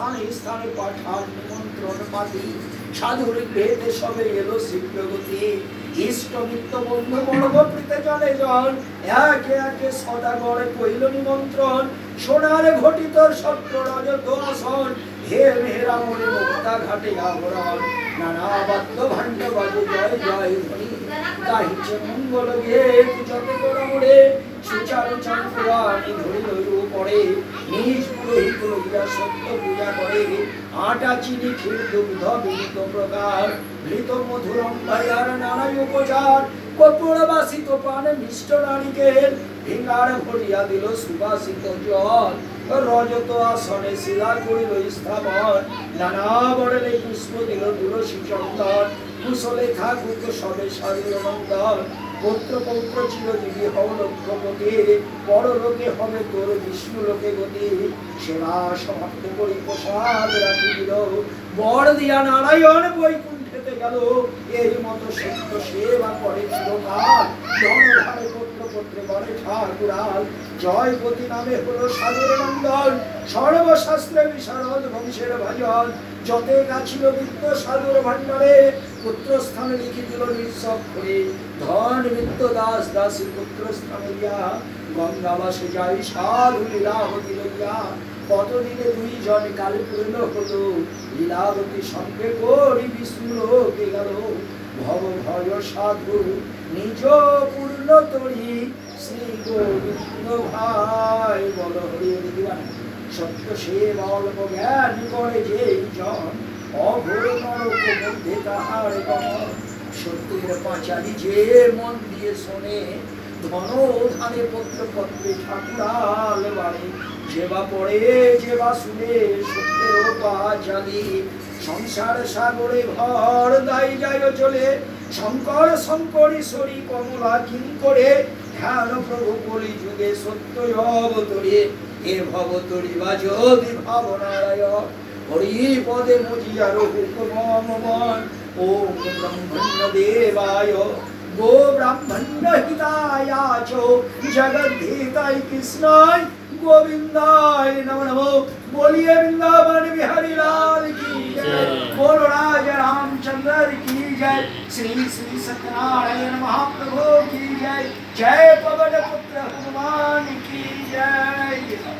স্থানে স্থানে পাঠান নিমন্ত্রণ পাতি সাধুর ভেদে সবে এলো শীঘ্রগতি ইষ্ট মিত্র বন্ধু বর্গ প্রীতে জলে জল একে একে সদাগরে কইল নিমন্ত্রণ সোনার ঘটিত সত্র রজত আসন হে মেহরা মনে মুক্তা ঘাটে আবরণ নানা বাদ্য ভাণ্ড বাজে জয় জয় ধ্বনি গাহিছে মঙ্গল গে যতে গোড়ে সুচারু চাঁদপুরাণী ধরি লইরু পড়ে নিজ পুরোহিত লইয়া সত্য পূজা করে আটা চিনি ক্ষীর দুগ্ধ বিহিত প্রকার ঘৃত মধুরম ভাইয়ার নানাই উপচার কর্পূর বাসিত পান মিষ্ট নারিকেল ভিঙ্গার ভরিয়া দিল সুবাসিত জল রজত আসনে শিলা করিল স্থাপন নানা বরণে পুষ্প দিল তুলসী চন্দন কুশলে থাকুক সবে সাধুর নন্দন পুত্র পৌত্র চিরজীবী হও লক্ষ্যপতি পরলোকে হবে তোর বিষ্ণু লোকে গতি সেবা সমাপ্ত করি প্রসাদ রাখি দিল বর দিয়া নারায়ণ বৈকুণ্ঠেতে গেল এই মতো সত্য সেবা করে চিরকাল ধনধারে পুত্র পুত্রে বলে ঠাকুরাল জয়পতি নামে হলো সাধুর নন্দন সর্বশাস্ত্রে বিশারদ বংশের ভাজন যতে গাছিল বিত্ত সাধুর ভাণ্ডারে পুত্র স্থানে লিখি দিল নিঃস্বরে ধন মিত্র দাস দাসী পুত্র স্থানে দিয়া গঙ্গাবাসে যাই সাধু লীলাবতী লইয়া কতদিনে দুইজন কালে পূর্ণ হলো লীলাবতী সঙ্গে করি বিষ্ণু লোকে গেল ভব ভয় সাধু নিজ পূর্ণ তরি শ্রী গোবিন্দ ভাই বল হরি দিবানা সত্য সে অল্প জ্ঞান করে যেই জন অঘোর নরক মধ্যে তাহার গমন সত্যের পাঁচালি যে মন দিয়ে শোনে ধন ধানে পত্র পত্রে ঠাকুরাল বাড়ে যেবা পড়ে যেবা শুনে সত্যের পাঁচালি সংসার সাগরে ভর দায় যায় চলে শঙ্কর শঙ্করেশ্বরী কমলা কিং করে ধ্যান প্রভু কলি যুগে সত্য অবতরে হে ভবতরি বা যদি ভাবনারায়ণ হরি পদে মজিয়ার হুকুম মন ওম ব্রহ্মণ্য দেবায় গো ব্রাহ্মণ্য হিতায় চো জগদ্ধিতায় কৃষ্ণায় गोविंदाय नमो नमो बोलिए वृंदावन बिहारी लाल की जय बोलो राजा रामचंद्र की जय श्री श्री सत्यनारायण महाप्रभु की जय जय पवन पुत्र हनुमान की जय।